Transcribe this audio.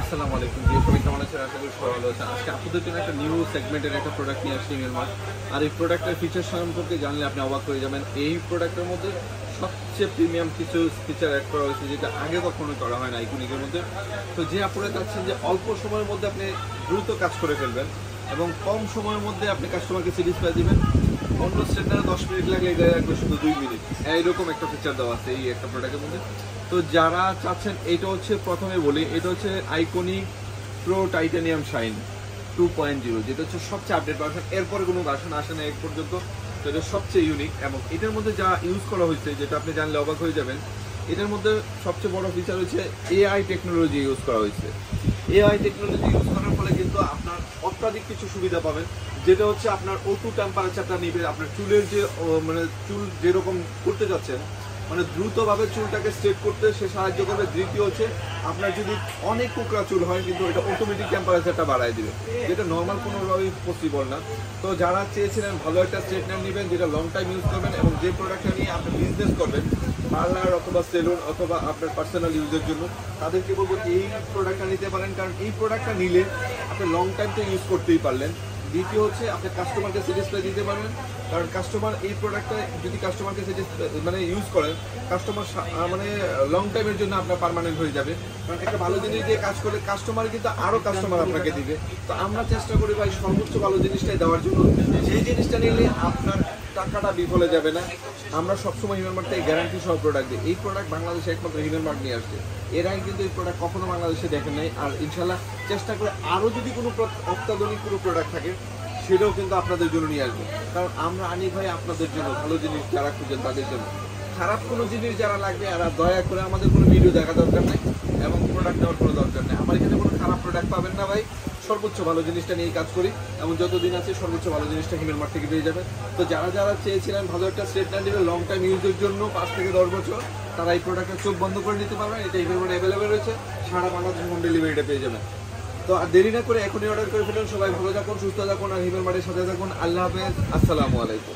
আসসালামু আলাইকুম। যে সবাই কেমন আছেন? আশা করি সবাই ভালো আছেন। আজকে আপনাদের জন্য একটা নিউ সেগমেন্টের একটা প্রোডাক্ট নিয়ে আসছি হিমেল মার্ট। আর এই প্রোডাক্টের ফিচার সম্পর্কে জানলে আপনি অবাক হয়ে যাবেন। এই প্রোডাক্টের মধ্যে সবচেয়ে প্রিমিয়াম কিছু ফিচার অ্যাড করা হয়েছে, যেটা আগে কখনো করা হয় না আইকনিকের মধ্যে। তো যে আপনারা চাচ্ছেন যে অল্প সময়ের মধ্যে আপনি দ্রুত কাজ করে ফেলবেন এবং কম সময়ের মধ্যে আপনি কাস্টমারকে স্যাটিসফাই দিবেন, অন্য সেন্টারে 10 মিনিট লাগলে এটা লাগবে শুধু 2 মিনিট, এইরকম একটা ফিচার দেওয়া আছে এই একটা প্রোডাক্টের মধ্যে। তো যারা চাচ্ছেন, এটা হচ্ছে প্রথমে বলি, এটা হচ্ছে আইকনিক প্রো টাইটানিয়াম শাইন 2.0, যেটা হচ্ছে সবচেয়ে আপডেট ভার্সন। এরপরে কোনো ভার্সন আসে না এক পর্যন্ত, তো এটা সবচেয়ে ইউনিক। এবং এটার মধ্যে যা ইউজ করা হয়েছে, যেটা আপনি জানলে অবাক হয়ে যাবেন, এটার মধ্যে সবচেয়ে বড় ফিচার হচ্ছে এআই টেকনোলজি ইউজ করা হয়েছে। এআই টেকনোলজি ইউজ করার ফলে কিন্তু আপনার অত্যাধিক কিছু সুবিধা পাবেন, যেটা হচ্ছে আপনার O2 টেম্পারেচারটা নিবে, আপনার চুলের যে মানে চুল যেরকম করতে যাচ্ছেন, মানে দ্রুতভাবে চুলটাকে স্ট্রেট করতে সে সাহায্য করবে। দ্বিতীয় হচ্ছে আপনার যদি অনেক কোকড়া চুল হয়, কিন্তু এটা অটোমেটিক টেম্পারেচারটা বাড়ায় দিবে, যেটা নর্মাল কোনোভাবেই পসিবল না। তো যারা চেয়েছিলেন ভালো একটা স্ট্রেটনার নেবেন যেটা লং টাইম ইউজ করবেন, এবং যে প্রোডাক্টটা নিয়ে আপনি বিজনেস করবেন, পার্লার অথবা সেলুন অথবা আপনার পার্সোনাল ইউজের জন্য, তাদেরকে বলবো এই প্রোডাক্টটা নিতে পারেন। কারণ এই প্রোডাক্টটা নিলে আপনি লং টাইম তো ইউজ করতেই পারলেন। দ্বিতীয় হচ্ছে আপনি কাস্টমারকে স্যাটিসফাই দিতে পারবেন, কারণ কাস্টমার এই প্রোডাক্টটা যদি কাস্টমারকে মানে ইউজ করেন, কাস্টমার মানে লং টাইমের জন্য আপনার পার্মানেন্ট হয়ে যাবে। কারণ একটা ভালো জিনিস দিয়ে কাজ করলে কাস্টমার কিন্তু আরও কাস্টমার আপনাকে দিবে। তো আমরা চেষ্টা করি ভাই সর্বোচ্চ ভালো জিনিসটাই দেওয়ার জন্য। যে জিনিসটা নিলে আপনার টাকাটা বিফলে যাবে না। আমরা সবসময় হিমেল মার্ট থেকে গ্যারান্টি সহ প্রোডাক্ট দিই। এই প্রোডাক্ট বাংলাদেশে একমাত্র হিমেল মার্ট নিয়ে আসছে। এর আগে কিন্তু এই প্রোডাক্ট কখনো বাংলাদেশে দেখেন নাই। আর ইনশাল্লাহ চেষ্টা করে আরও যদি কোনো অত্যাধুনিক কোনো প্রোডাক্ট থাকে, সেটাও কিন্তু আপনাদের জন্য নিয়ে আসবো। কারণ আমরা আনি ভাই আপনাদের জন্য ভালো জিনিস, যারা খুঁজেন তাদের জন্য। খারাপ কোনো জিনিস যারা লাগবে, এরা দয়া করে আমাদের কোনো ভিডিও দেখা দরকার নেই এবং প্রোডাক্ট নেওয়ার কোনো দরকার নেই। আমার এখানে কোনো খারাপ প্রোডাক্ট পাবেন না ভাই। সর্বোচ্চ ভালো জিনিসটা নিয়ে কাজ করি, এবং যতদিন আছে সর্বোচ্চ ভালো জিনিসটা হিমেল মার্ট থেকে পেয়ে যাবেন। তো যারা যারা চেয়েছিলেন ভালো একটা স্ট্রেটনার নেবে লং টাইম ইউজের জন্য 5 থেকে 10 বছর, তারা এই প্রোডাক্টের চোখ বন্ধ করে নিতে পারবেন। এটা হিমেল মার্টে অ্যাভেলেবেল রয়েছে, সারা বাংলাদেশ হোম ডেলিভারিটা পেয়ে যাবেন। তো আর দেরি না করে এখনই অর্ডার করে ফেলুন। সবাই ভালো থাকুন, সুস্থ থাকুন, আর হিমেল মার্টের সাথে থাকুন। আল্লাহ হাফেজ, আসসালামু আলাইকুম।